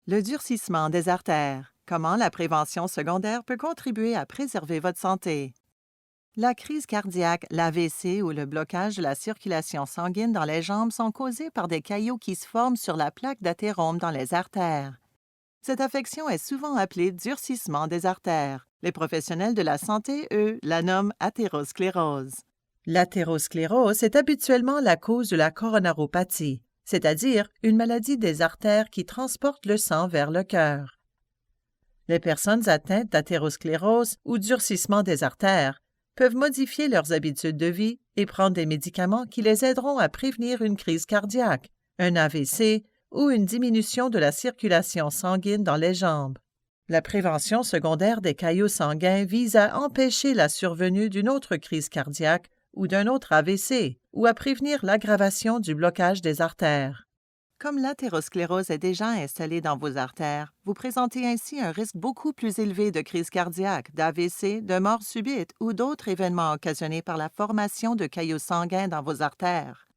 Le durcissement des artères. Comment la prévention secondaire peut contribuer à préserver votre santé? La crise cardiaque, l'AVC ou le blocage de la circulation sanguine dans les jambes sont causés par des caillots qui se forment sur la plaque d'athérome dans les artères. Cette affection est souvent appelée durcissement des artères. Les professionnels de la santé, eux, la nomment athérosclérose. L'athérosclérose est habituellement la cause de la coronaropathie, c'est-à-dire une maladie des artères qui transporte le sang vers le cœur. Les personnes atteintes d'athérosclérose ou durcissement des artères peuvent modifier leurs habitudes de vie et prendre des médicaments qui les aideront à prévenir une crise cardiaque, un AVC ou une diminution de la circulation sanguine dans les jambes. La prévention secondaire des caillots sanguins vise à empêcher la survenue d'une autre crise cardiaque ou d'un autre AVC, ou à prévenir l'aggravation du blocage des artères. Comme l'athérosclérose est déjà installée dans vos artères, vous présentez ainsi un risque beaucoup plus élevé de crise cardiaque, d'AVC, de mort subite ou d'autres événements occasionnés par la formation de caillots sanguins dans vos artères.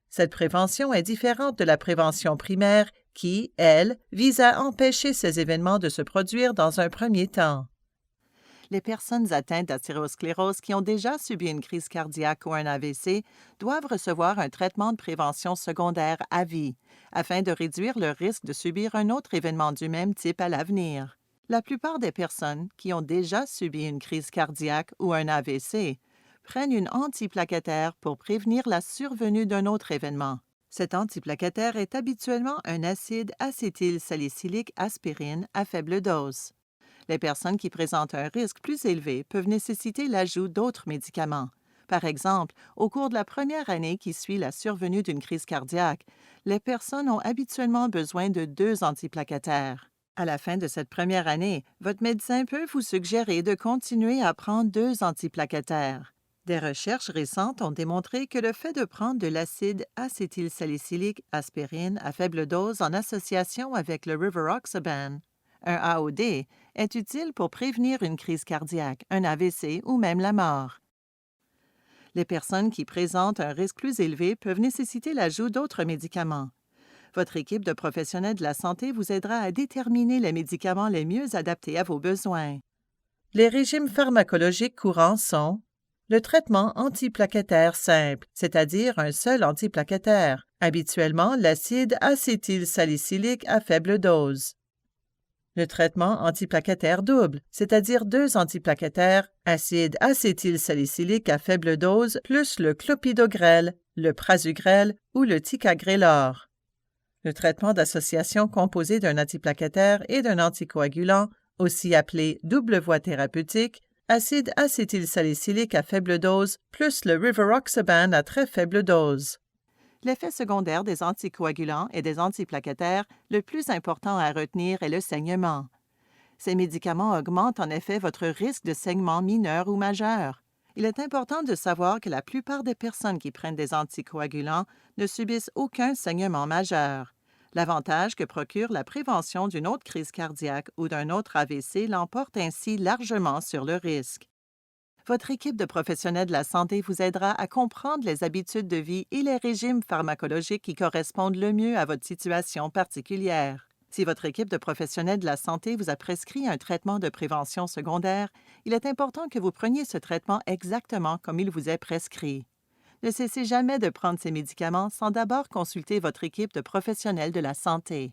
Cette prévention est différente de la prévention primaire qui, elle, vise à empêcher ces événements de se produire dans un premier temps. Les personnes atteintes d'athérosclérose qui ont déjà subi une crise cardiaque ou un AVC doivent recevoir un traitement de prévention secondaire à vie, afin de réduire le risque de subir un autre événement du même type à l'avenir. La plupart des personnes qui ont déjà subi une crise cardiaque ou un AVC prennent une antiplaquettaire pour prévenir la survenue d'un autre événement. Cet antiplaquettaire est habituellement un acide acétylsalicylique aspirine à faible dose. Les personnes qui présentent un risque plus élevé peuvent nécessiter l'ajout d'autres médicaments. Par exemple, au cours de la première année qui suit la survenue d'une crise cardiaque, les personnes ont habituellement besoin de 2 antiplaquettaires. À la fin de cette première année, votre médecin peut vous suggérer de continuer à prendre 2 antiplaquettaires. Des recherches récentes ont démontré que le fait de prendre de l'acide acétylsalicylique aspirine à faible dose en association avec le rivaroxaban, un AOD, est utile pour prévenir une crise cardiaque, un AVC ou même la mort. Les personnes qui présentent un risque plus élevé peuvent nécessiter l'ajout d'autres médicaments. Votre équipe de professionnels de la santé vous aidera à déterminer les médicaments les mieux adaptés à vos besoins. Les régimes pharmacologiques courants sont le traitement antiplaquettaire simple, c'est-à-dire un seul antiplaquettaire, habituellement l'acide acétylsalicylique à faible dose. Le traitement antiplaquettaire double, c'est-à-dire 2 antiplaquettaires, acide acétylsalicylique à faible dose, plus le clopidogrel, le prasugrel ou le ticagrelor. Le traitement d'association composé d'un antiplaquettaire et d'un anticoagulant, aussi appelé double voie thérapeutique, acide acétylsalicylique à faible dose, plus le rivaroxaban à très faible dose. L'effet secondaire des anticoagulants et des antiplaquettaires, le plus important à retenir est le saignement. Ces médicaments augmentent en effet votre risque de saignement mineur ou majeur. Il est important de savoir que la plupart des personnes qui prennent des anticoagulants ne subissent aucun saignement majeur. L'avantage que procure la prévention d'une autre crise cardiaque ou d'un autre AVC l'emporte ainsi largement sur le risque. Votre équipe de professionnels de la santé vous aidera à comprendre les habitudes de vie et les régimes pharmacologiques qui correspondent le mieux à votre situation particulière. Si votre équipe de professionnels de la santé vous a prescrit un traitement de prévention secondaire, il est important que vous preniez ce traitement exactement comme il vous est prescrit. Ne cessez jamais de prendre ces médicaments sans d'abord consulter votre équipe de professionnels de la santé.